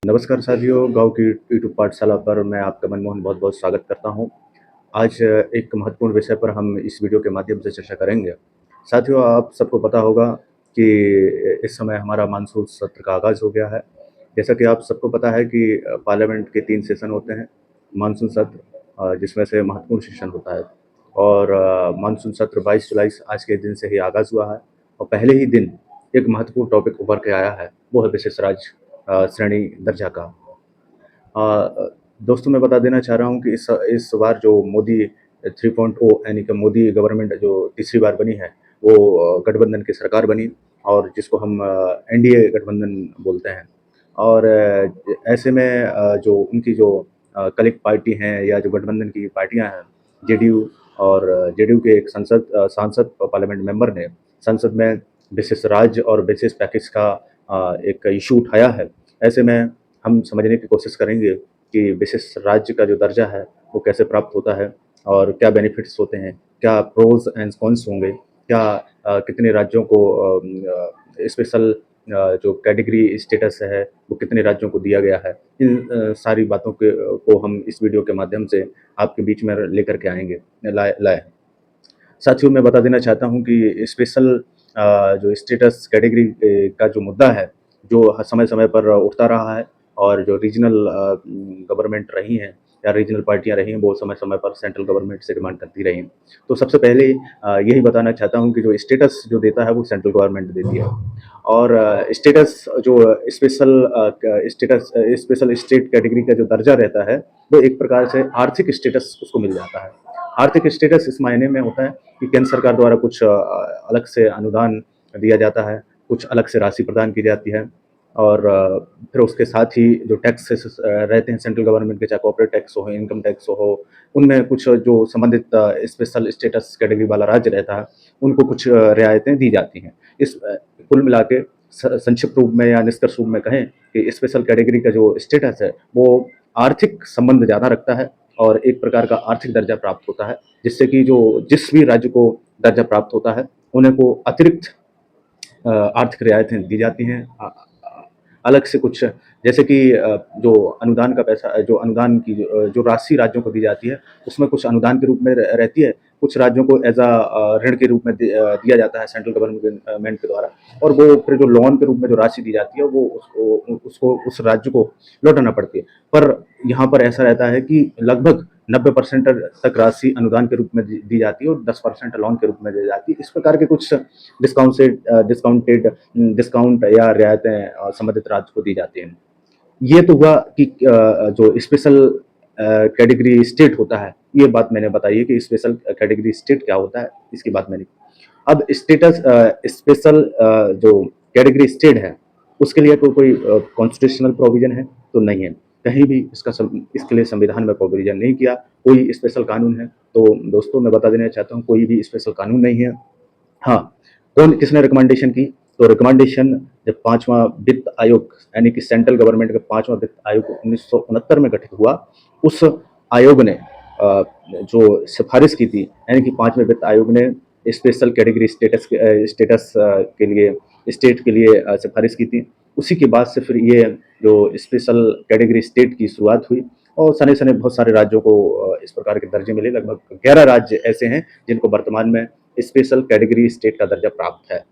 नमस्कार साथियों, गाँव की यूट्यूब पाठशाला पर मैं आपका मनमोहन बहुत-बहुत स्वागत करता हूँ। आज एक महत्वपूर्ण विषय पर हम इस वीडियो के माध्यम से चर्चा करेंगे। साथियों, आप सबको पता होगा कि इस समय हमारा मानसून सत्र का आगाज़ हो गया है। जैसा कि आप सबको पता है कि पार्लियामेंट के 3 सेशन होते हैं। मानसून सत्र जिसमें से महत्वपूर्ण सेशन होता है और मानसून सत्र 22 जुलाई से आज के दिन से ही आगाज़ हुआ है और पहले ही दिन एक महत्वपूर्ण टॉपिक उभर के आया है, वो है विशेष राज्य श्रेणी दर्जा का। दोस्तों, मैं बता देना चाह रहा हूँ कि इस बार जो मोदी 3.0 यानी कि मोदी गवर्नमेंट जो तीसरी बार बनी है, वो गठबंधन की सरकार बनी और जिसको हम एनडीए गठबंधन बोलते हैं। और ऐसे में जो उनकी जो कलीग पार्टी हैं या जो गठबंधन की पार्टियाँ हैं, जेडीयू और जेडीयू के एक सांसद पार्लियामेंट मेंबर ने संसद में विशेष राज्य और विशेष पैकेज का एक इश्यू उठाया है। ऐसे में हम समझने की कोशिश करेंगे कि विशेष राज्य का जो दर्जा है, वो कैसे प्राप्त होता है और क्या बेनिफिट्स होते हैं, क्या प्रोज़ एंड कॉन्स होंगे, क्या कितने राज्यों को स्पेशल जो कैटेगरी स्टेटस है, वो कितने राज्यों को दिया गया है। इन सारी बातों को हम इस वीडियो के माध्यम से आपके बीच में लेकर के आएँगे लाए हैं। साथियों, मैं बता देना चाहता हूँ कि स्पेशल जो स्टेटस कैटेगरी का जो मुद्दा है, जो समय-समय पर उठता रहा है और जो रीजनल गवर्नमेंट रही हैं या रीजनल पार्टियाँ रही हैं, वो समय-समय पर सेंट्रल गवर्नमेंट से डिमांड करती रही हैं। तो सबसे पहले यही बताना चाहता हूँ कि जो स्टेटस जो देता है, वो सेंट्रल गवर्नमेंट देती है और स्टेटस जो स्पेशल स्टेट कैटेगरी का जो दर्जा रहता है, वो एक प्रकार से आर्थिक स्टेटस उसको मिल जाता है। आर्थिक स्टेटस इस मायने में होता है कि केंद्र सरकार द्वारा कुछ अलग से अनुदान दिया जाता है, कुछ अलग से राशि प्रदान की जाती है और फिर उसके साथ ही जो टैक्सेस रहते हैं सेंट्रल गवर्नमेंट के, चाहे कॉर्पोरेट टैक्स हो, इनकम टैक्स हो, उनमें कुछ जो संबंधित स्पेशल स्टेटस कैटेगरी वाला राज्य रहता है, उनको कुछ रियायतें दी जाती हैं। कुल मिला के संक्षिप्त रूप में या निष्कर्ष रूप में कहें कि स्पेशल कैटेगरी का जो स्टेटस है, वो आर्थिक संबंध ज़्यादा रखता है और एक प्रकार का आर्थिक दर्जा प्राप्त होता है, जिससे कि जो जिस भी राज्य को दर्जा प्राप्त होता है, उन्हें को अतिरिक्त आर्थिक रियायतें दी जाती हैं। अलग से कुछ जैसे कि जो अनुदान का पैसा जो अनुदान की जो राशि राज्यों को दी जाती है, उसमें कुछ अनुदान के रूप में रहती है, कुछ राज्यों को एज़ ऋण के रूप में दिया जाता है सेंट्रल गवर्नमेंट के द्वारा और वो फिर जो लोन के रूप में जो राशि दी जाती है, वो उसको उस राज्य को लौटाना पड़ती है। पर यहाँ पर ऐसा रहता है कि लगभग 90% तक राशि अनुदान के रूप में दी जाती है और 10% लोन के रूप में दी जाती है। इस प्रकार के कुछ डिस्काउंट या रियायतें संबंधित राज्य को दी जाती हैं। ये तो हुआ कि जो स्पेशल कैटेगरी स्टेट होता है, ये बात मैंने बताई है कि स्पेशल कैटेगरी स्टेट क्या होता है, इसकी बात मैंने की। अब स्पेशल जो कैटेगरी स्टेट है, उसके लिए कोई कॉन्स्टिट्यूशनल प्रोविज़न है? तो नहीं है। कहीं भी इसके लिए संविधान में प्रोविज़न नहीं किया, कोई स्पेशल कानून है? तो दोस्तों, मैं बता देना चाहता हूँ, कोई भी स्पेशल कानून नहीं है। हाँ, किसने रिकमेंडेशन की? तो रिकमेंडेशन जब 5वां वित्त आयोग यानी कि सेंट्रल गवर्नमेंट का 5वां वित्त आयोग 1969 में गठित हुआ, उस आयोग ने जो सिफारिश की थी, यानी कि 5वें वित्त आयोग ने स्पेशल कैटेगरी स्टेटस के लिए स्टेट के लिए सिफारिश की थी। उसी के बाद से फिर ये जो स्पेशल कैटेगरी स्टेट की शुरुआत हुई और सने-सने बहुत सारे राज्यों को इस प्रकार के दर्जे मिले। लगभग 11 राज्य ऐसे हैं जिनको वर्तमान में स्पेशल कैटेगरी स्टेट का दर्जा प्राप्त है,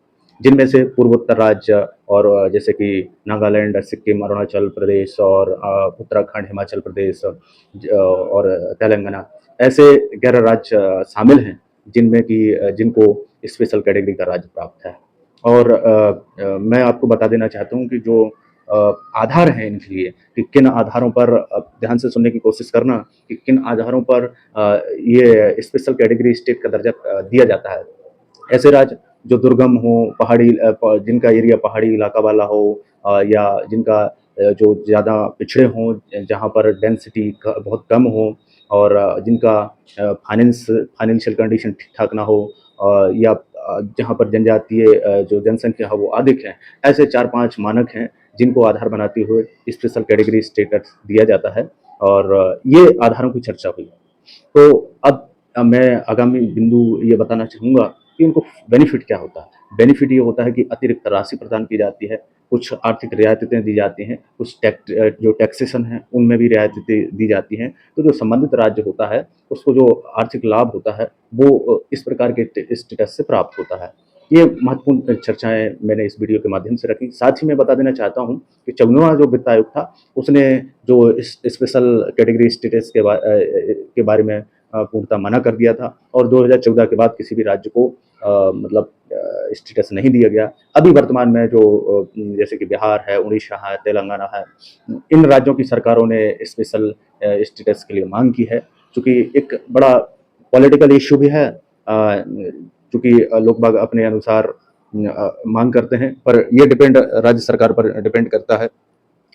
जिनमें से पूर्वोत्तर राज्य और जैसे कि नागालैंड, सिक्किम, अरुणाचल प्रदेश और उत्तराखंड, हिमाचल प्रदेश और तेलंगाना, ऐसे 11 राज्य शामिल हैं जिनमें कि जिनको स्पेशल कैटेगरी का राज्य प्राप्त है। और मैं आपको बता देना चाहता हूँ कि जो आधार हैं इनके लिए कि किन आधारों पर ध्यान से सुनने की कोशिश करना कि किन आधारों पर ये स्पेशल कैटेगरी स्टेट का दर्जा दिया जाता है। ऐसे राज्य जो दुर्गम हो, जिनका एरिया पहाड़ी इलाका वाला हो या जिनका जो ज़्यादा पिछड़े हों, जहाँ पर डेंसिटी बहुत कम हो और जिनका फाइनेंशियल कंडीशन ठीक-ठाक ना हो या जहाँ पर जनजातीय जो जनसंख्या है वो अधिक है। ऐसे 4-5 मानक हैं जिनको आधार बनाते हुए स्पेशल कैटेगरी स्टेटस दिया जाता है और ये आधारों की चर्चा हुई। तो अब मैं आगामी बिंदु ये बताना चाहूँगा कि उनको बेनिफिट क्या होता है। बेनिफिट ये होता है कि अतिरिक्त राशि प्रदान की जाती है, कुछ आर्थिक रियायतें दी जाती हैं, कुछ जो टैक्सेशन है उनमें भी रियायतें दी जाती हैं। तो जो संबंधित राज्य होता है, उसको जो आर्थिक लाभ होता है, वो इस प्रकार के स्टेटस से प्राप्त होता है। ये महत्वपूर्ण चर्चाएँ मैंने इस वीडियो के माध्यम से रखी। साथ ही मैं बता देना चाहता हूँ कि 14वां जो वित्त आयोग था, उसने जो इस स्पेशल कैटेगरी स्टेटस के बारे में पूर्णतः मना कर दिया था और 2014 के बाद किसी भी राज्य को मतलब स्टेटस नहीं दिया गया। अभी वर्तमान में जो जैसे कि बिहार है, उड़ीसा है, तेलंगाना है, इन राज्यों की सरकारों ने स्पेशल स्टेटस के लिए माँग की है, चूँकि एक बड़ा पॉलिटिकल इश्यू भी है, चूँकि लोग बाग अपने अनुसार माँग करते हैं, पर ये डिपेंड राज्य सरकार पर डिपेंड करता है।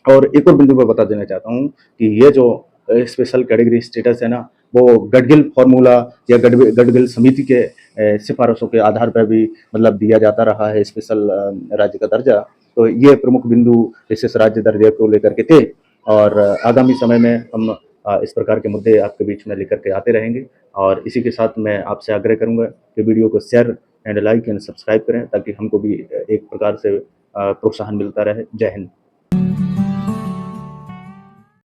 और एक और बिंदु मैं बता देना चाहता हूँ कि ये जो स्पेशल कैटेगरी स्टेटस है ना, वो गडगिल फॉर्मूला या गडगिल समिति के सिफारिशों के आधार पर भी मतलब दिया जाता रहा है स्पेशल राज्य का दर्जा। तो ये प्रमुख बिंदु विशेष राज्य दर्जे को लेकर के थे और आगामी समय में हम इस प्रकार के मुद्दे आपके बीच में लेकर के आते रहेंगे और इसी के साथ मैं आपसे आग्रह करूँगा कि वीडियो को share and like and subscribe करें ताकि हमको भी एक प्रकार से प्रोत्साहन मिलता रहे। जय हिंद।